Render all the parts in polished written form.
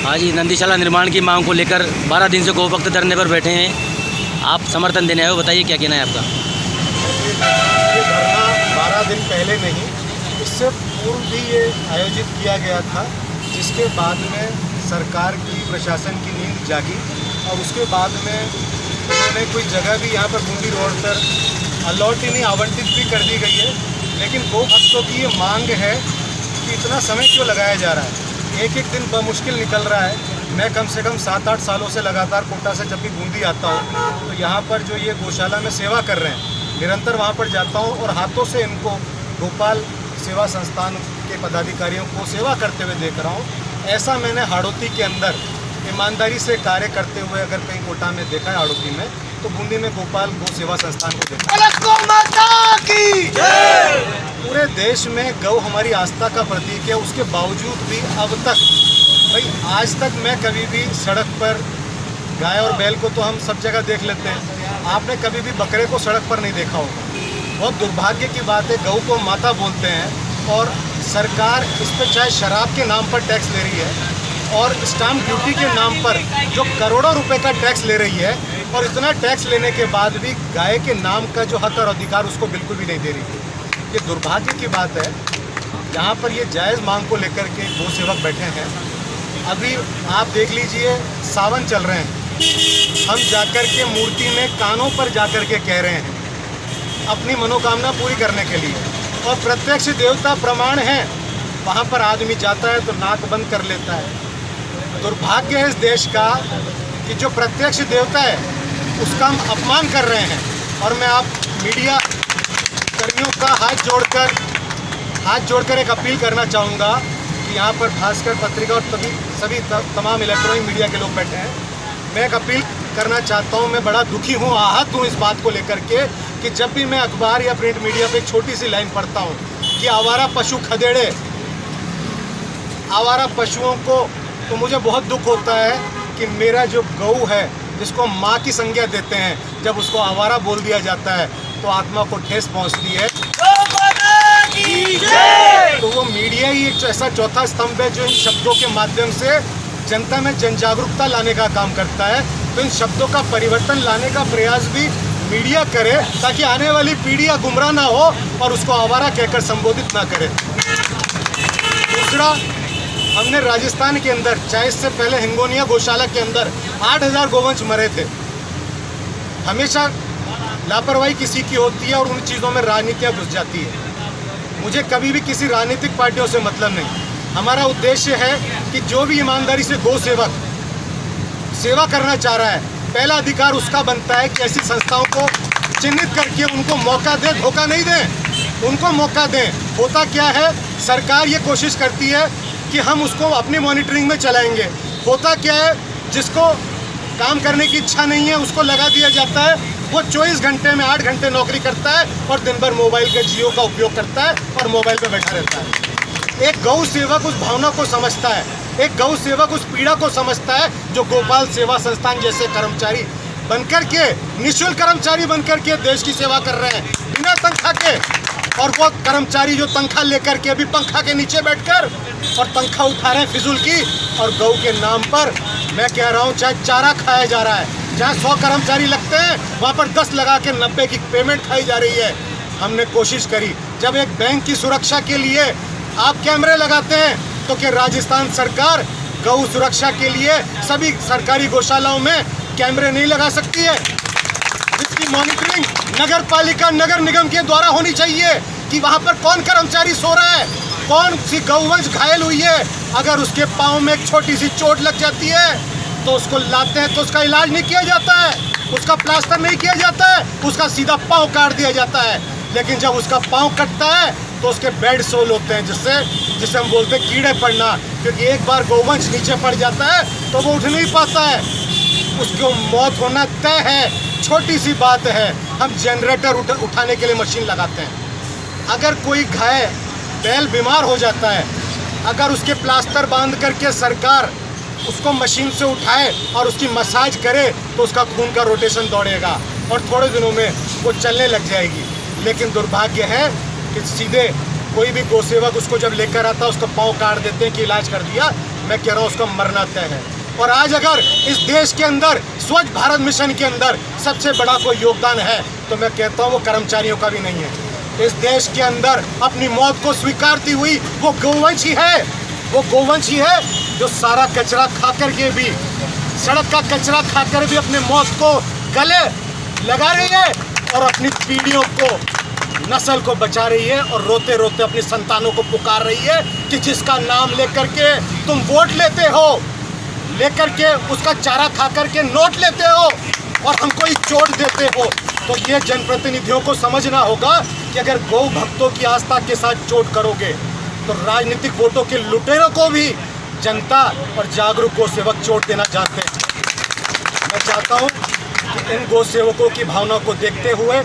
आज नंदीशाला निर्माण की मांग को लेकर 12 दिन से गोभक्त धरने पर बैठे हैं। आप समर्थन देने आए हो, बताइए क्या कहना है आपका। ये धरना 12 दिन पहले नहीं, इससे पूर्व भी ये आयोजित किया गया था, जिसके बाद में सरकार की प्रशासन की नींद जागी और उसके बाद में उन्होंने कोई जगह भी यहाँ पर बूंदी रोड पर अलॉट ही नहीं आवंटित भी कर दी गई है। लेकिन गोभक्तों की ये मांग है कि इतना समय क्यों लगाया जा रहा है। एक एक दिन बमुश्किल निकल रहा है। मैं कम से कम 7-8 सालों से लगातार कोटा से जब भी बूंदी आता हूँ तो यहाँ पर जो ये गौशाला में सेवा कर रहे हैं, निरंतर वहाँ पर जाता हूँ और हाथों से इनको गोपाल सेवा संस्थान के पदाधिकारियों को सेवा करते हुए देख रहा हूँ। ऐसा मैंने हाड़ौती के अंदर ईमानदारी से कार्य करते हुए अगर कहीं कोटा में देखा है हाड़ौती में, तो बूंदी में गोपाल गौ सेवा संस्थान को देखा। पूरे देश में गौ हमारी आस्था का प्रतीक है, उसके बावजूद भी अब तक भाई आज तक मैं कभी भी सड़क पर गाय और बैल को तो हम सब जगह देख लेते हैं, आपने कभी भी बकरे को सड़क पर नहीं देखा होगा। बहुत दुर्भाग्य की बात है, गौ को माता बोलते हैं और सरकार इस पर चाहे शराब के नाम पर टैक्स ले रही है और स्टाम्प ड्यूटी के नाम पर जो करोड़ों रुपए का टैक्स ले रही है, और इतना टैक्स लेने के बाद भी गाय के नाम का जो हक और अधिकार उसको बिल्कुल भी नहीं दे रही है। ये दुर्भाग्य की बात है। यहाँ पर ये जायज़ मांग को लेकर के गौ सेवक बैठे हैं। अभी आप देख लीजिए, सावन चल रहे हैं, हम जाकर के मूर्ति में कानों पर जाकर के कह रहे हैं अपनी मनोकामना पूरी करने के लिए, और प्रत्यक्ष देवता प्रमाण है, वहाँ पर आदमी जाता है तो नाक बंद कर लेता है। दुर्भाग्य है इस देश का कि जो प्रत्यक्ष देवता है उसका हम अपमान कर रहे हैं। और मैं आप मीडिया कर्मियों का हाथ जोड़कर एक अपील करना चाहूँगा कि यहाँ पर भास्कर पत्रिका और सभी तमाम इलेक्ट्रॉनिक मीडिया के लोग बैठे हैं। मैं एक अपील करना चाहता हूँ, मैं बड़ा दुखी हूँ, आहत हूँ इस बात को लेकर के कि जब भी मैं अखबार या प्रिंट मीडिया पे एक छोटी सी लाइन पढ़ता हूँ कि आवारा पशु खदेड़े आवारा पशुओं को, तो मुझे बहुत दुख होता है कि मेरा जो गऊ है जिसको माँ की संज्ञा देते हैं, जब उसको आवारा बोल दिया जाता है तो आत्मा को ठेस पहुँचती है। तो वो मीडिया ही एक ऐसा चौथा स्तंभ है जो इन शब्दों के माध्यम से जनता में जन जागरूकता लाने का काम करता है। तो इन शब्दों का परिवर्तन लाने का प्रयास भी मीडिया करे ताकि आने वाली पीढ़ियाँ गुमराह ना हो और उसको आवारा कहकर संबोधित ना करे। दूसरा, हमने राजस्थान के अंदर, चाहे इससे पहले हिंगोनिया गौशाला के अंदर 8000 गोवंश मरे थे। हमेशा लापरवाही किसी की होती है और उन चीज़ों में राजनीतियाँ घुस जाती है। मुझे कभी भी किसी राजनीतिक पार्टियों से मतलब नहीं। हमारा उद्देश्य है कि जो भी ईमानदारी से गौ सेवक सेवा करना चाह रहा है, पहला अधिकार उसका बनता है कि ऐसी संस्थाओं को चिन्हित करके उनको मौका दें, धोखा नहीं दें, उनको मौका दें। होता क्या है, सरकार ये कोशिश करती है कि हम उसको अपनी मॉनिटरिंग में चलाएंगे। होता क्या है, जिसको काम करने की इच्छा नहीं है उसको लगा दिया जाता है, वो 24 घंटे में 8 घंटे नौकरी करता है और दिन भर मोबाइल के जियो का उपयोग करता है और मोबाइल पे बैठा रहता है। एक गौ सेवक उस भावना को समझता है, एक गौ सेवक उस पीड़ा को समझता है जो गोपाल सेवा संस्थान जैसे कर्मचारी बनकर के, निःशुल्क कर्मचारी बनकर के देश की सेवा कर रहे हैं बिना तनख्वाह के। और वो कर्मचारी जो तनख्वाह लेकर के अभी पंखा के नीचे बैठकर और तनख्वाह उठा रहे हैं फिजूल की, और गौ के नाम पर मैं कह रहा हूँ चाहे चारा खाया जा रहा है, जहाँ 100 कर्मचारी लगते हैं वहाँ पर 10 लगा के 90 की पेमेंट खाई जा रही है। हमने कोशिश करी, जब एक बैंक की सुरक्षा के लिए आप कैमरे लगाते हैं तो क्या राजस्थान सरकार गौ सुरक्षा के लिए सभी सरकारी गौशालाओं में कैमरे नहीं लगा सकती है? जिसकी मॉनिटरिंग नगर पालिका, नगर निगम के द्वारा होनी चाहिए कि वहाँ पर कौन कर्मचारी सो रहा है, कौन सी गौवंश घायल हुई है। अगर उसके पाँव में एक छोटी सी चोट लग जाती है तो उसको लाते हैं तो उसका इलाज नहीं किया जाता है, उसका प्लास्टर नहीं किया जाता है, उसका सीधा पाँव काट दिया जाता है। लेकिन जब उसका पाँव कटता है तो उसके बेड सोल होते हैं, जिससे हम बोलते हैं कीड़े पड़ना, क्योंकि एक बार गौवंश नीचे पड़ जाता है तो वो उठ नहीं पाता है, उसको मौत होना तय है। छोटी सी बात है, हम जनरेटर उठाने के लिए मशीन लगाते हैं। अगर कोई गाय बैल बीमार हो जाता है, अगर उसके प्लास्टर बांध करके सरकार उसको मशीन से उठाए और उसकी मसाज करे तो उसका खून का रोटेशन दौड़ेगा और थोड़े दिनों में वो चलने लग जाएगी। लेकिन दुर्भाग्य है कि सीधे कोई भी गौसेवक उसको जब लेकर आता है उसको पाँव काट देते हैं कि इलाज कर दिया। मैं कह रहा हूँ उसका मरना तय है। और आज अगर इस देश के अंदर स्वच्छ भारत मिशन के अंदर सबसे बड़ा कोई योगदान है तो मैं कहता हूँ वो कर्मचारियों का भी नहीं है। इस देश के अंदर अपनी मौत को स्वीकारती हुई वो गौवंश ही है, वो गौवंश ही है जो सारा कचरा खा कर के भी, सड़क का कचरा खाकर भी अपने मौत को गले लगा रही है और अपनी पीढ़ियों को, नस्ल को बचा रही है और रोते रोते अपनी संतानों को पुकार रही है कि जिसका नाम लेकर के तुम वोट लेते हो, लेकर के उसका चारा खा कर के नोट लेते हो और हमको ही चोट देते हो। तो ये जनप्रतिनिधियों को समझना होगा कि अगर गौ भक्तों की आस्था के साथ चोट करोगे तो राजनीतिक वोटों के लुटेरों को भी जनता और जागरूक गौ सेवक चोट देना जानते हैं। मैं चाहता हूं कि इन गौ सेवकों की भावना को देखते हुए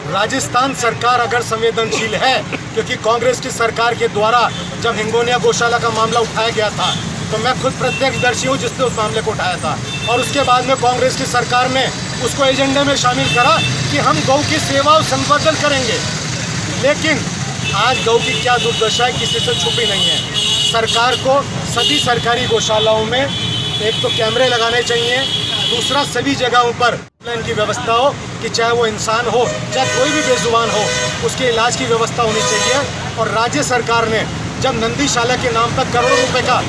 राजस्थान सरकार अगर संवेदनशील है, क्योंकि कांग्रेस की सरकार के द्वारा जब हिंगोनिया गौशाला का मामला उठाया गया था तो मैं खुद प्रत्यक्षदर्शी हूँ जिसने उस मामले को उठाया था और उसके बाद में कांग्रेस की सरकार ने उसको एजेंडे में शामिल करा कि हम गौ की सेवा और संवर्धन करेंगे। लेकिन आज गौ की क्या दुर्दशा है किसी से छुपी नहीं है। सरकार को सभी सरकारी गौशालाओं में एक तो कैमरे लगाने चाहिए, दूसरा सभी जगहों पर इनकी व्यवस्था हो कि चाहे वो इंसान हो चाहे कोई भी बेजुबान हो उसके इलाज की व्यवस्था होनी चाहिए। और राज्य सरकार ने जब नंदीशाला के नाम पर करोड़ों रुपए का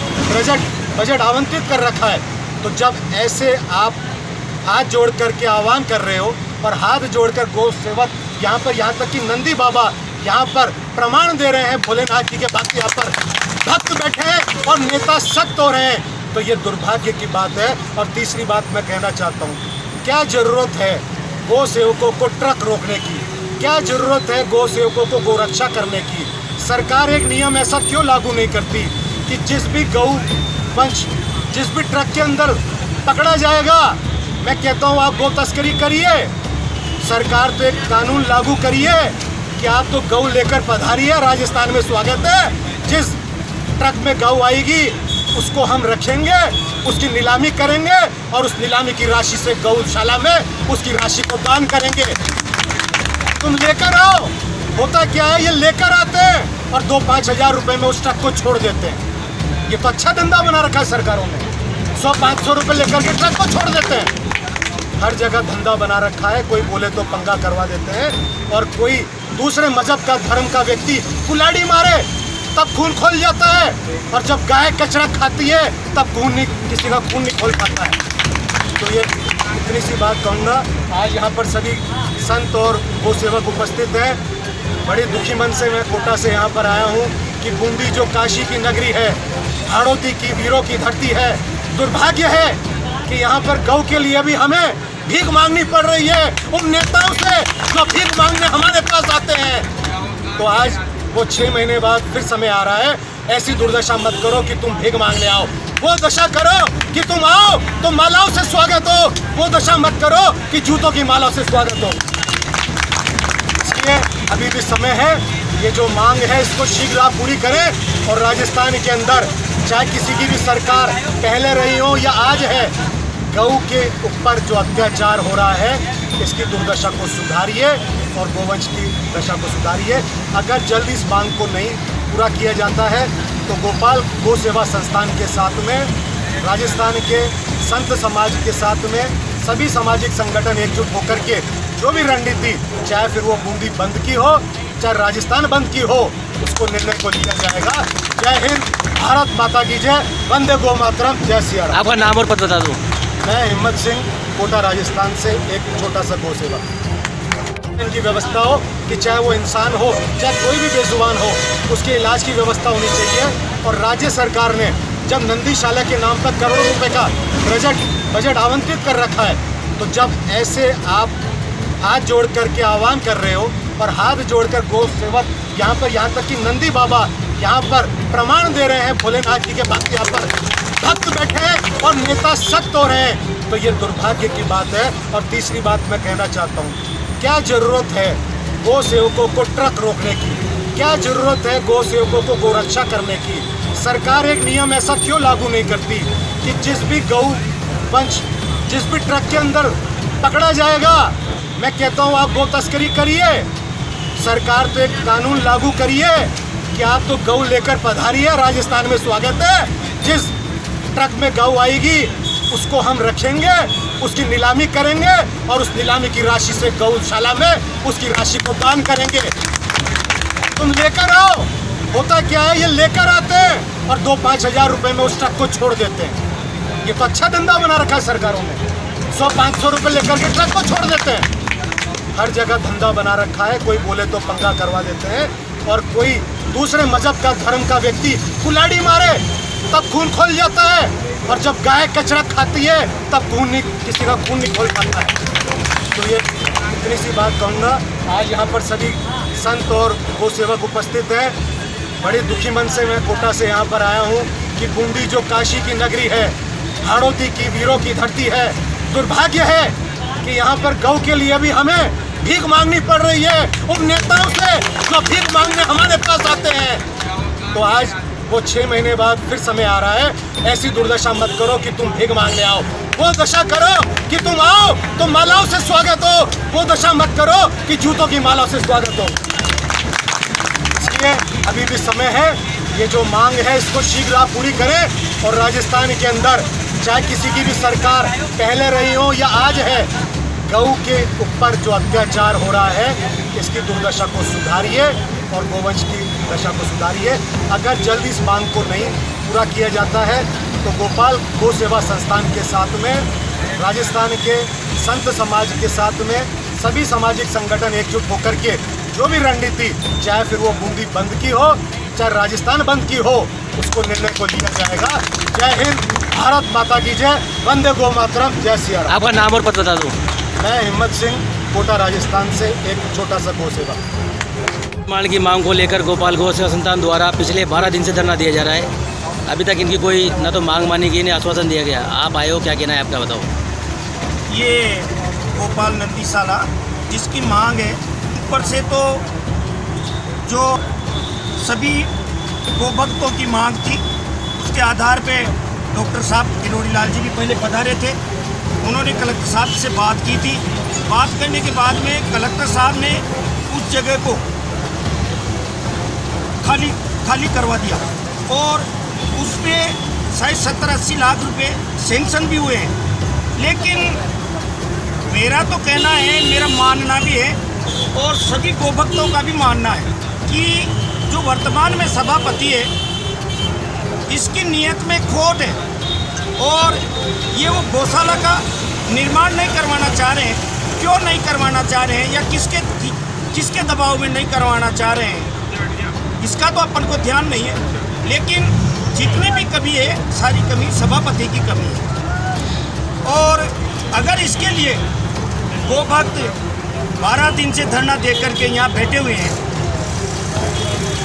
बजट आवंटित कर रखा है तो जब ऐसे आप हाथ जोड़ करके आह्वान कर रहे हो और हाथ जोड़कर गौ सेवक यहाँ तक कि नंदी बाबा यहाँ पर प्रमाण दे रहे हैं भोलेनाथ जी के भक्त यहाँ पर भक्त बैठे हैं और नेता सख्त हो रहे हैं तो ये दुर्भाग्य की बात है। और तीसरी बात मैं कहना चाहता हूँ, क्या ज़रूरत है गौ सेवकों को ट्रक रोकने की, क्या ज़रूरत है गौ सेवकों को गोरक्षा करने की। सरकार एक नियम ऐसा क्यों लागू नहीं करती कि जिस भी गौ वंश जिस भी ट्रक के अंदर पकड़ा जाएगा, मैं कहता हूँ आप गौ तस्करी करिए, सरकार तो एक कानून लागू करिए कि आप तो गौ लेकर पधारिए, राजस्थान में स्वागत है। जिस ट्रक में गौ आएगी उसको हम रखेंगे, उसकी नीलामी करेंगे और उस नीलामी की राशि से गौशाला में उसकी राशि को दान करेंगे। तुम लेकर आओ। होता क्या है, ये लेकर आते हैं और 2-5 हज़ार रुपये में उस ट्रक को छोड़ देते हैं। ये तो अच्छा धंधा बना रखा है सरकारों ने, 100-500 रुपये लेकर के ट्रक को छोड़ देते हैं। हर जगह धंधा बना रखा है, कोई बोले तो पंगा करवा देते हैं और कोई दूसरे मजहब का धर्म का व्यक्ति कुल्हाड़ी मारे तब खून खोल जाता है और जब गाय कचरा खाती है तब किसी का खून नहीं खोल पाता है। तो ये इतनी सी बात कहूँगा। आज यहाँ पर सभी संत और गौ सेवक उपस्थित हैं। बड़े दुखी मन से मैं कोटा से यहाँ पर आया हूँ कि बूंदी जो काशी की नगरी है, हाड़ौती की वीरों की धरती है, दुर्भाग्य है कि यहाँ पर गौ के लिए भी हमें भीख मांगनी पड़ रही है उन नेताओं से जो भीख मांगने हमारे पास आते हैं। तो आज वो 6 महीने बाद फिर समय आ रहा है। ऐसी दुर्दशा मत करो कि तुम भीख मांगने आओ, वो दशा करो कि तुम आओ तो मालाओं से स्वागत हो, वो दशा मत करो कि जूतों की मालाओं से स्वागत हो। इसलिए अभी भी समय है, ये जो मांग है इसको शीघ्र आप पूरी करें और राजस्थान के अंदर चाहे किसी की भी सरकार पहले रही हो या आज है, गौ के ऊपर जो अत्याचार हो रहा है इसकी दुर्दशा को सुधारिए और गोवंश की दशा को सुधारिए। अगर जल्द इस मांग को नहीं पूरा किया जाता है तो गोपाल गौ सेवा संस्थान के साथ में, राजस्थान के संत समाज के साथ में सभी सामाजिक संगठन एकजुट होकर के जो भी रणनीति, चाहे फिर वो बूंदी बंद की हो चाहे राजस्थान बंद की हो, उसको निर्णय को लिया जाएगा। जय हिंद, भारत माता की जय, वंदे गो मातरम, जय सिया राम। आपका नाम और पद बता दो। मैं हिम्मत सिंह, कोटा राजस्थान से एक छोटा सा गौ सेवक। इनकी व्यवस्था हो कि चाहे वो इंसान हो चाहे कोई भी बेजुबान हो उसके इलाज की व्यवस्था होनी चाहिए। और राज्य सरकार ने जब नंदीशाला के नाम पर करोड़ों रुपए का बजट आवंटित कर रखा है तो जब ऐसे आप हाथ जोड़ करके आह्वान कर रहे हो और हाथ जोड़कर गौ सेवक यहाँ तक कि नंदी बाबा यहाँ पर प्रमाण दे रहे हैं भोलेनाथ जी के भक्त यहाँ पर भक्त बैठे हैं और नेता सख्त हो रहे हैं तो ये दुर्भाग्य की बात है। और तीसरी बात मैं कहना चाहता हूँ, क्या ज़रूरत है गौ सेवकों को ट्रक रोकने की, क्या ज़रूरत है गौ सेवकों को गोरक्षा करने की। सरकार एक नियम ऐसा क्यों लागू नहीं करती कि जिस भी गौ वंश जिस भी ट्रक के अंदर पकड़ा जाएगा, मैं कहता हूँ आप गौ तस्करी करिए, सरकार तो एक कानून लागू करिए कि आप तो गौ लेकर पधारिए, राजस्थान में स्वागत है। जिस ट्रक में गौ आएगी उसको हम रखेंगे, उसकी नीलामी करेंगे और उस नीलामी की राशि से गौशाला में उसकी राशि को दान करेंगे। तुम लेकर आओ। होता क्या है, ये लेकर आते हैं और 2-5 हज़ार रुपये में उस ट्रक को छोड़ देते हैं। ये तो अच्छा धंधा बना रखा है सरकारों ने, 100-500 रुपये लेकर के ट्रक को छोड़ देते हैं। हर जगह धंधा बना रखा है, कोई बोले तो पंगा करवा देते हैं और कोई दूसरे मजहब का धर्म का व्यक्ति कुल्हाड़ी मारे तब खून खोल जाता है, और जब गाय कचरा खाती है तब किसी का खून नहीं खोल पाता है। तो ये इतनी सी बात कहूँगा। आज यहाँ पर सभी संत और गौ सेवक उपस्थित हैं। बड़े दुखी मन से मैं कोटा से यहाँ पर आया हूँ कि बूंदी जो काशी की नगरी है, हाड़ोती की वीरों की धरती है, दुर्भाग्य है कि यहाँ पर गौ के लिए भी हमें भीख मांगनी पड़ रही है उन नेताओं से जो भीख मांगने हमारे पास आते हैं। तो आज वो 6 महीने बाद फिर समय आ रहा है। ऐसी दुर्दशा मत करो कि तुम भीख मांगने आओ, वो दशा करो कि तुम आओ तो मालाओं से स्वागत हो, वो दशा मत करो कि जूतों की मालाओं से स्वागत हो। इसलिए अभी भी समय है, ये जो मांग है इसको शीघ्र आप पूरी करें। और राजस्थान के अंदर चाहे किसी की भी सरकार पहले रही हो या आज है, गऊ के ऊपर जो अत्याचार हो रहा है इसकी दुर्दशा को सुधारिए और गोवंश की दशा को सुधारिए। अगर जल्दी इस मांग को नहीं पूरा किया जाता है तो गोपाल गौ सेवा संस्थान के साथ में, राजस्थान के संत समाज के साथ में सभी सामाजिक संगठन एकजुट होकर के जो भी रणनीति, चाहे फिर वो बूंदी बंद की हो चाहे राजस्थान बंद की हो, उसको निर्णय को लिया जाएगा। जय हिंद, भारत माता की जय, वंदे गो मातरम, जय सिया राम। आपका नाम और पता बता दो। मैं हिम्मत सिंह, कोटा राजस्थान से एक छोटा सा गौ सेवा। मान की मांग को लेकर गोपाल गौ सेवा संस्थान द्वारा पिछले 12 दिन से धरना दिया जा रहा है। अभी तक इनकी कोई न तो मांग मानी गई, न आश्वासन दिया गया। आप आए हो, क्या कहना है आपका, बताओ। ये गोपाल नंदीशाला जिसकी मांग है, ऊपर से तो जो सभी गोभक्तों की मांग थी उसके आधार पे डॉक्टर साहब किरोड़ी लाल जी भी पहले पधारे थे। उन्होंने कलेक्टर साहब से बात की थी। बात करने के बाद में कलेक्टर साहब ने उस जगह को खाली करवा दिया और उसमें शायद 70-80 लाख रुपए सेंक्शन भी हुए हैं। लेकिन मेरा तो कहना है, मेरा मानना भी है और सभी गोभक्तों का भी मानना है कि जो वर्तमान में सभापति है इसकी नीयत में खोट है और ये वो गौशाला का निर्माण नहीं करवाना चाह रहे हैं। क्यों नहीं करवाना चाह रहे हैं या किसके दबाव में नहीं करवाना चाह रहे हैं, इसका तो अपन को ध्यान नहीं है। लेकिन जितनी भी कमी है, सारी कमी सभापति की कमी है। और अगर इसके लिए गोभक्त 12 दिन से धरना दे करके यहाँ बैठे हुए हैं,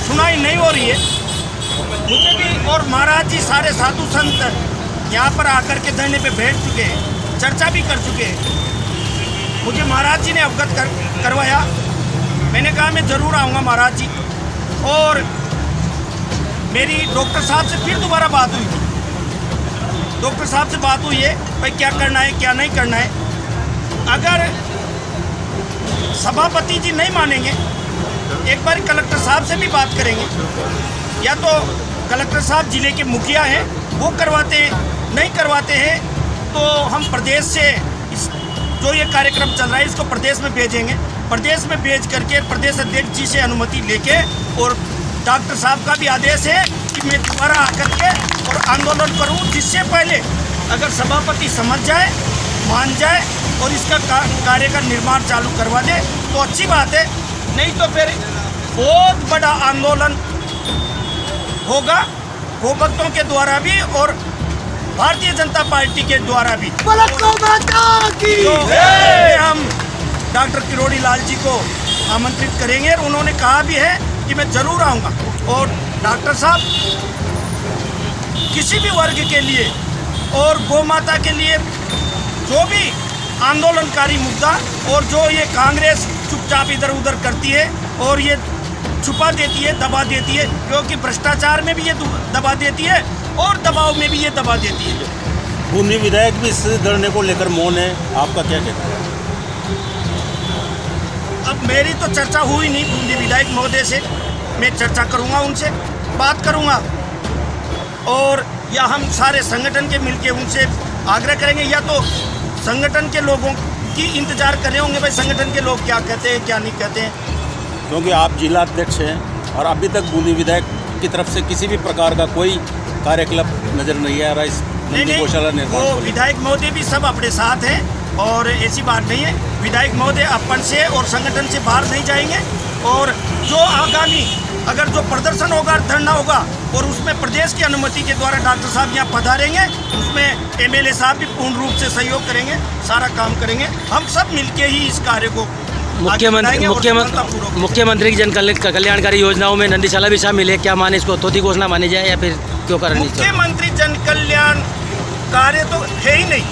सुनाई नहीं हो रही है, मुझे भी और महाराज जी सारे साधु संत यहाँ पर आकर के धरने पे बैठ चुके हैं, चर्चा भी कर चुके हैं। मुझे महाराज जी ने अवगत करवाया। मैंने कहा मैं ज़रूर आऊँगा महाराज जी। और मेरी डॉक्टर साहब से फिर दोबारा बात हुई थी। डॉक्टर साहब से बात हुई है, भाई क्या करना है क्या नहीं करना है। अगर सभापति जी नहीं मानेंगे, एक बार कलेक्टर साहब से भी बात करेंगे, या तो कलेक्टर साहब जिले के मुखिया हैं वो करवाते हैं, नहीं करवाते हैं तो हम प्रदेश से जो ये कार्यक्रम चल रहा है इसको प्रदेश में भेजेंगे। प्रदेश में भेज करके प्रदेश अध्यक्ष जी से अनुमति लेके, और डॉक्टर साहब का भी आदेश है कि मैं दोबारा आकर के और आंदोलन करूं, जिससे पहले अगर सभापति समझ जाए, मान जाए और इसका कार्य का निर्माण चालू करवा दे तो अच्छी बात है, नहीं तो फिर बहुत बड़ा आंदोलन होगा गोभक्तों के द्वारा भी और भारतीय जनता पार्टी के द्वारा भी। तो हम डॉक्टर किरोड़ी लाल जी को आमंत्रित करेंगे और उन्होंने कहा भी है कि मैं ज़रूर आऊँगा। और डॉक्टर साहब किसी भी वर्ग के लिए और गौ माता के लिए जो भी आंदोलनकारी मुद्दा, और जो ये कांग्रेस चुपचाप इधर उधर करती है और ये छुपा देती है, दबा देती है, क्योंकि भ्रष्टाचार में भी ये दबा देती है और दबाव में भी ये दबा देती है। बूंदी विधायक भी इस धरने को लेकर मौन है, आपका क्या कहना है? अब मेरी तो चर्चा हुई नहीं बूंदी विधायक महोदय से। मैं चर्चा करूंगा, उनसे बात करूंगा। और या हम सारे संगठन के मिलके उनसे आग्रह करेंगे, या तो संगठन के लोगों की इंतजार कर रहे होंगे भाई संगठन के लोग क्या कहते हैं क्या नहीं कहते हैं? क्योंकि आप जिला अध्यक्ष हैं और अभी तक बूंदी विधायक की तरफ से किसी भी प्रकार का कोई कार्यकलाप नजर नहीं आ रहा इस नंदी गौशाला निर्माण वो को। विधायक महोदय भी सब अपने साथ हैं और ऐसी बात नहीं है। विधायक महोदय अपन से और संगठन से बाहर नहीं जाएंगे, और जो आगामी अगर जो प्रदर्शन होगा, धरना होगा, और उसमें प्रदेश की अनुमति के द्वारा डॉक्टर साहब यहाँ पधारेंगे, उसमें एमएलए साहब भी पूर्ण रूप से सहयोग करेंगे, सारा काम करेंगे। हम सब मिलके ही इस कार्य को मुख्यमंत्री की जन कल्याणकारी योजनाओं में नंदीशाला भी शामिल है, क्या माने इसको तोती घोषणा मानी जाए या फिर क्यों करनी चाहिए? मुख्यमंत्री जन कल्याण कार्य तो है ही नहीं,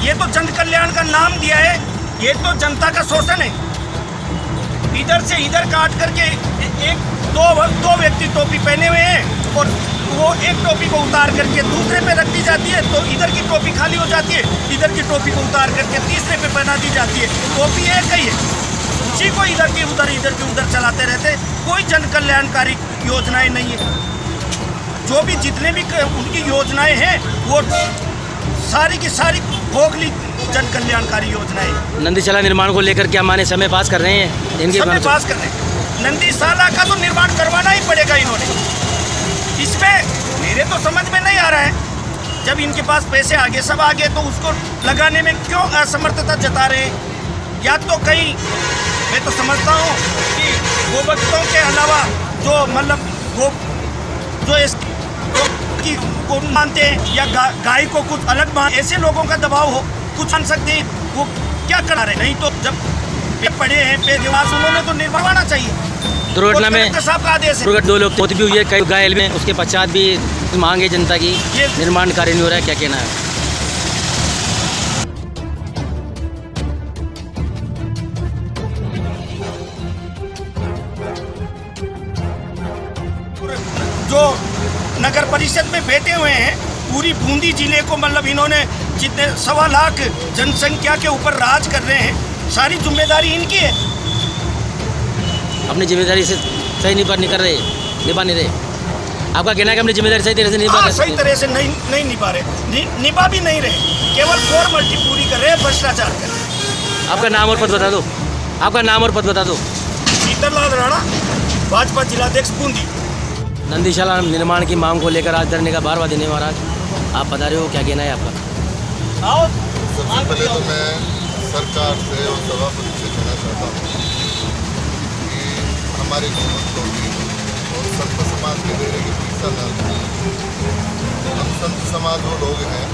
ये तो जन कल्याण का नाम दिया है, ये तो जनता का शोषण है। इधर से इधर काट करके दो व्यक्ति टोपी पहने हुए हैं और वो एक टोपी को उतार करके दूसरे पे रख दी जाती है, तो इधर की टोपी खाली हो जाती है, इधर की टोपी को उतार करके तीसरे पे पहना दी जाती है। टोपी एक ही है, उसी को इधर की उधर चलाते रहते। कोई जन कल्याणकारी योजनाएं नहीं है। जो भी जितने भी उनकी योजनाएं हैं वो सारी की सारी खोखली जन कल्याणकारी योजनाएं। नंदीशाला निर्माण को लेकर क्या माने समय पास कर रहे हैं इनके समय पास कर रहे हैं। नंदीशाला का तो निर्माण करवाना ही पड़ेगा इन्होंने। इसमें मेरे तो समझ में नहीं आ रहा है, जब इनके पास पैसे आगे सब आगे तो उसको लगाने में क्यों असमर्थता जता रहे हैं? या तो कहीं मैं तो समझता हूँ कि गोभक्तों के अलावा जो मतलब की को मानते हैं या गाय को कुछ अलग ऐसे लोगों का दबाव हो, कुछ मान सकते हैं, वो क्या करा रहे? नहीं तो जब पड़े हैं पेजवास उन्होंने तो निर्माण चाहिए। दुर्घटना में साहब का आदेश है। दो लोग मौत भी हुई है, कई घायल में, उसके पश्चात भी मांग है जनता की, निर्माण कार्य नहीं हो रहा है, क्या कहना है? जो नगर परिषद में बैठे हुए हैं, पूरी बूंदी जिले को मतलब इन्होंने जितने 1.25 लाख जनसंख्या के ऊपर राज कर रहे हैं, सारी जिम्मेदारी इनकी है। अपनी जिम्मेदारी से सही निभा नहीं रहे। आपका कहना है कि अपनी जिम्मेदारी सही तरह से सही तरह से नहीं निभा रहे, निभा भी नहीं रहे, केवल फॉर्मेलिटी पूरी कर रहे हैं, भ्रष्टाचार कर रहे हैं। आपका नाम और पद बता दो। आपका नाम और पद बता दो। शीतललाल राणा, भाजपा जिलाध्यक्ष बूंदी। नंदीशाला निर्माण की मांग को लेकर आज धरने का 12वां दिन है। महाराज आप बता रहे हो, क्या कहना है आपका? सबसे पहले तो मैं सरकार से और सभापति से कहना चाहता हूँ कि हमारे गोभक्तों की और संत समाज के डेरे की परीक्षा न करें। हम संत समाज वो लोग हैं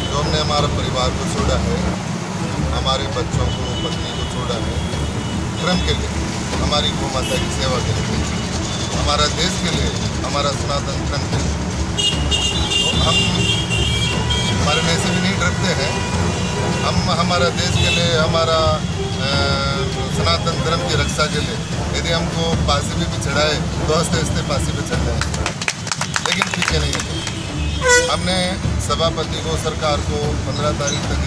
जो हमने हमारा परिवार को छोड़ा है, हमारे बच्चों को, पत्नी को छोड़ा है धर्म के लिए, हमारी गौ माता की सेवा के लिए, हमारा देश के लिए, हमारा सनातन धर्म के लिए। तो हम हमारे में से भी नहीं डरते हैं। हम हमारा देश के लिए, हमारा सनातन धर्म की रक्षा के लिए यदि हमको फांसी भी चढ़ाए तो हंसते हंसते फांसी पे चढ़ जाए, लेकिन पीछे नहीं है। हमने सभापति को, सरकार को 15 तारीख तक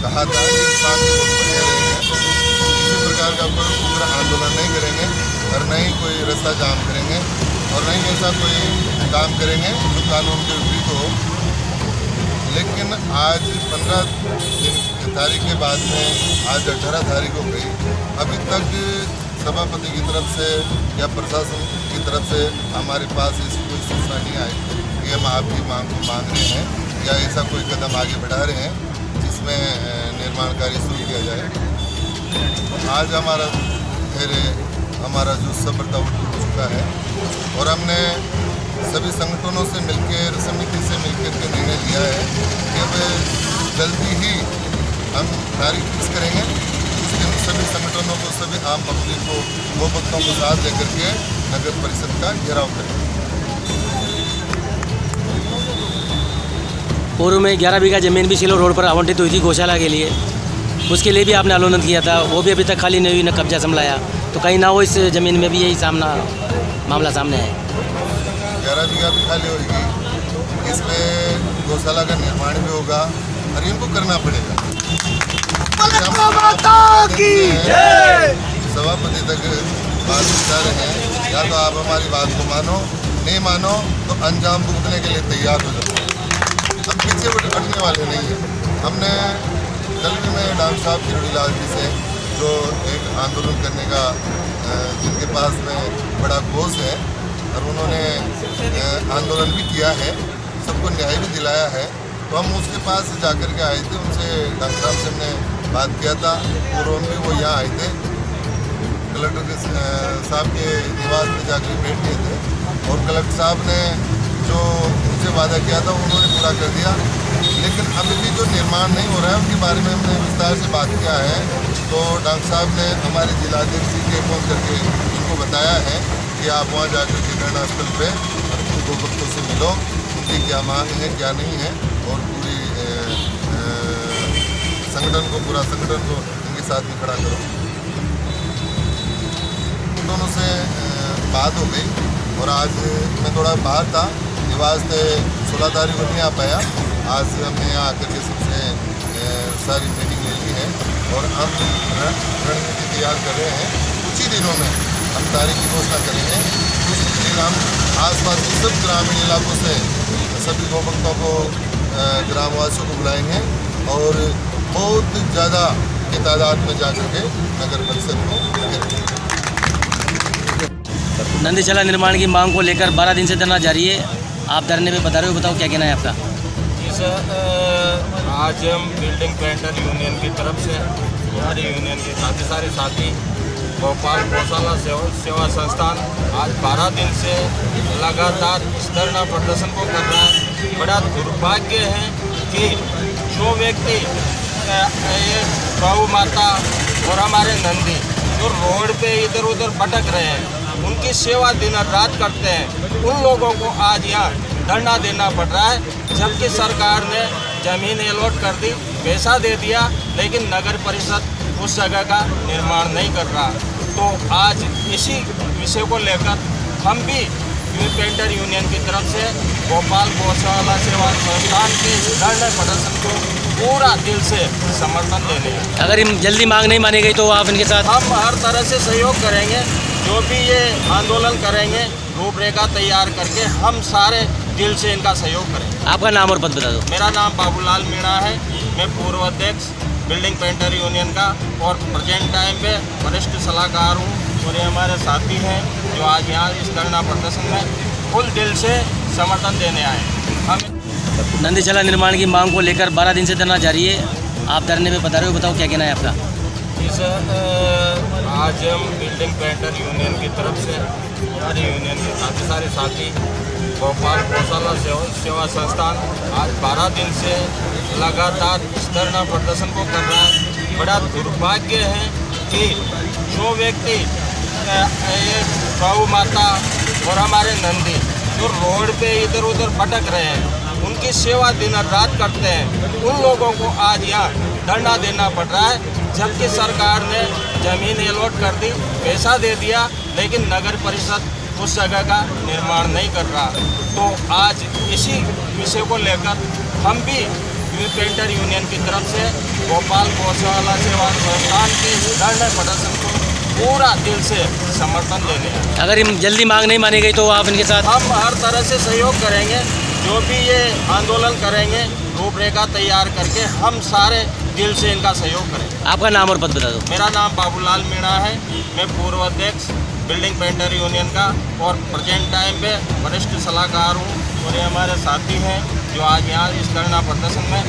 कहा था कि शांतिपूर्ण बने रहेंगे, किसी प्रकार का कोई उग्र आंदोलन नहीं करेंगे और न ही कोई रास्ता जाम करेंगे और न ही ऐसा कोई काम करेंगे जो कानून के विपरीत हो। लेकिन आज 15 तारीख के बाद में आज 18 तारीख हो गई, अभी तक सभापति की तरफ से या प्रशासन की तरफ से हमारे पास ऐसी कोई सूचना नहीं आई कि हम आपकी मांग को मांग रहे हैं या ऐसा कोई कदम आगे बढ़ा रहे हैं जिसमें निर्माण कार्य शुरू किया जाए। आज हमारा जो सफलता उठ चुका है और हमने सभी संगठनों से मिलकर, समिति से मिलकर के निर्णय लिया है कि अब जल्दी ही हम तारीख फिक्स करेंगे। उस दिन सभी संगठनों को, सभी आम पब्लिक को, गोभक्तों को साथ लेकर के नगर परिषद का घेराव करेंगे। पूर्व में 11 बीघा जमीन भी सिलो रोड पर आवंटित हुई थी गौशाला के लिए, उसके लिए भी आपने आंदोलन किया था, वो भी अभी तक खाली नहीं हुई, न कब्जा संभलाया, तो कहीं ना हो इस ज़मीन में भी यही मामला सामने है। 11 बीघा भी खाली होगी, इसमें गौशाला का निर्माण भी होगा और इनको करना पड़ेगा। सभापति तक बात पहुँचा रहे हैं, या तो आप हमारी बात को मानो, नहीं मानो तो अंजाम भुगतने के लिए तैयार हो जाओ। हम पीछे हटने वाले नहीं हैं। हमने कल भी मैं डॉक्टर साहब किरोड़ीलाल जी से जो एक आंदोलन करने का जिनके पास में बड़ा कोष है और उन्होंने आंदोलन भी किया है, सबको न्याय भी दिलाया है, तो हम उसके पास जाकर के आए थे। उनसे डॉक्टर साहब से हमने बात किया था, पूर्व में भी वो यहाँ आए थे, कलेक्टर के साहब के निवास में जाकर बैठ गए थे और कलेक्टर साहब ने जो उनसे वादा किया था उन्होंने पूरा कर दिया। लेकिन अभी भी जो निर्माण नहीं हो रहा है उनके बारे में हमने विस्तार से बात किया है। तो डॉक्टर साहब ने हमारे जिलाध्यक्ष जी के फ़ोन करके उनको बताया है कि आप वहाँ जाकर के धरना स्थल पर उनको भक्तों से मिलो, उनकी क्या मांग है क्या नहीं है, और पूरी पूरा संगठन को उनके साथ में खड़ा करो। दोनों से बात हो गई और आज मैं थोड़ा बाहर था, निवास से 16 तारीख को नहीं आ पाया। आज हमने यहाँ आकर के सबसे सारी मीटिंग ले ली है और हम रणनीति तैयार कर रहे हैं। कुछ ही दिनों में हम तारीख की घोषणा करेंगे। कुछ दिन हम आसपास के सब ग्रामीण इलाकों से सभी गोभक्तों को, ग्रामवासियों को बुलाएंगे और बहुत ज़्यादा की तादाद में जाकर के नगर परिषद को घेरेंगे। नंदीशाला निर्माण की मांग को लेकर 12 दिन से धरना जारी है। आप धरने में बता रहे हो, बताओ क्या कहना है आपका? जी सर, आज हम बिल्डिंग पेंटर यूनियन की तरफ से हमारी यूनियन के सारे साथी भोपाल गौशाला सेवा संस्थान आज 12 दिन से लगातार इस धरना प्रदर्शन को कर रहा है। बड़ा दुर्भाग्य है कि जो व्यक्ति गौ माता और हमारे नंदी जो रोड पे इधर उधर भटक रहे हैं, उनकी सेवा दिन रात करते हैं, उन लोगों को आज यहाँ धरना देना पड़ रहा है। जबकि सरकार ने ज़मीन अलॉट कर दी, पैसा दे दिया, लेकिन नगर परिषद उस जगह का निर्माण नहीं कर रहा। तो आज इसी विषय को लेकर हम भी पेंटर यूनियन की तरफ से भोपाल गौशाला सेवा संस्थान के धरना प्रदर्शन को पूरा दिल से समर्थन देने हैं। अगर इन जल्दी मांग नहीं मानी गई तो आप इनके साथ? हम हर तरह से सहयोग करेंगे। जो भी ये आंदोलन करेंगे, रूपरेखा तैयार करके हम सारे दिल से इनका सहयोग करेंगे। आपका नाम और पद बता दो। मेरा नाम बाबूलाल मीणा है, मैं पूर्व अध्यक्ष बिल्डिंग पेंटर यूनियन का और प्रेजेंट टाइम पे वरिष्ठ सलाहकार हूँ। और ये हमारे साथी हैं जो आज यहाँ इस धरना प्रदर्शन में फुल दिल से समर्थन देने आए। हम नंदीशाला निर्माण की मांग को लेकर 12 दिन से धरना जारी है। आप धरने में बता रहे हो, बताओ क्या कहना है आपका? जी सर, आज हम बिल्डिंग पेंटर यूनियन की तरफ से हमारी यूनियन के सारे साथी भोपाल गौशाला सेवा संस्थान आज 12 दिन से लगातार इस धरना प्रदर्शन को कर रहा है। बड़ा दुर्भाग्य है कि जो व्यक्ति गौ माता और हमारे नंदी जो रोड पे इधर उधर भटक रहे हैं, उनकी सेवा दिन रात करते हैं, उन लोगों को आज यहाँ धरना देना पड़ रहा है। जबकि सरकार ने ज़मीन अलॉट कर दी, पैसा दे दिया, लेकिन नगर परिषद उस जगह का निर्माण नहीं कर रहा। तो आज इसी विषय को लेकर हम भी पेंटर यूनियन की तरफ से भोपाल गौशाला सेवा संस्थान के धरना प्रदर्शन को पूरा दिल से समर्थन देने हैं। अगर इन जल्दी मांग नहीं मानी गई तो आप इनके साथ? हम हर तरह से सहयोग करेंगे। जो भी ये आंदोलन करेंगे, रूपरेखा तैयार करके हम सारे दिल से इनका सहयोग करेंगे। आपका नाम और पद बता दो। मेरा नाम बाबूलाल मीणा है, मैं पूर्व अध्यक्ष बिल्डिंग पेंटर यूनियन का और प्रेजेंट टाइम पे वरिष्ठ सलाहकार हूँ। और ये हमारे साथी हैं जो आज यहाँ इस धरना प्रदर्शन में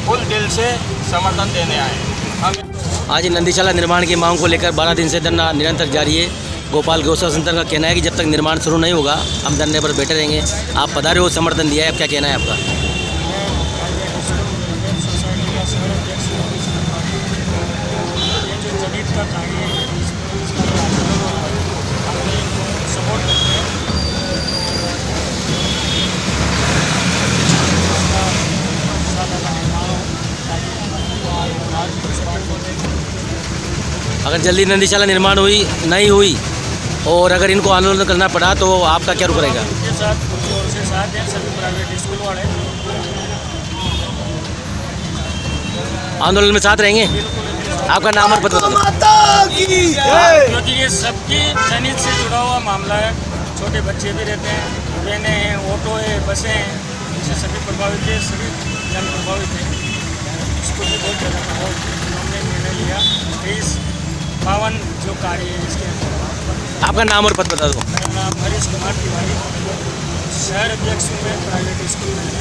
फुल दिल से समर्थन देने आए। हम आज नंदीशाला निर्माण की मांग को लेकर 12 दिन से धरना निरंतर जारी है। भोपाल गौशाला संस्थान का कहना है कि जब तक निर्माण शुरू नहीं होगा हम धरने पर बैठे रहेंगे। आप पधारे हो, समर्थन दिया है, अब क्या कहना है आपका? अगर जल्दी नंदीशाला निर्माण नहीं हुई और अगर इनको आंदोलन करना पड़ा तो आपका क्या रुख रहेगा? के साथ जोर से साथ हैं सभी प्राइवेट स्कूल वाले। आंदोलन में साथ रहेंगे? आपका नाम और पता बताओ। क्योंकि ये सबकी जनहित से जुड़ा हुआ मामला है। छोटे बच्चे भी रहते हैं, ट्रेनें हैं, ऑटो है, बसें हैं, इससे सभी प्रभावित है, सभी जन प्रभावित हैं। इसको भी बहुत ज़्यादा प्रभावित हमने निर्णय लिया कि इस पावन जो कार्य है इसके अंदर। आपका नाम और पद बता दो। मेरा नाम हरीश कुमार तिवारी, शहर अध्यक्ष हूँ मैं प्राइवेट स्कूल में।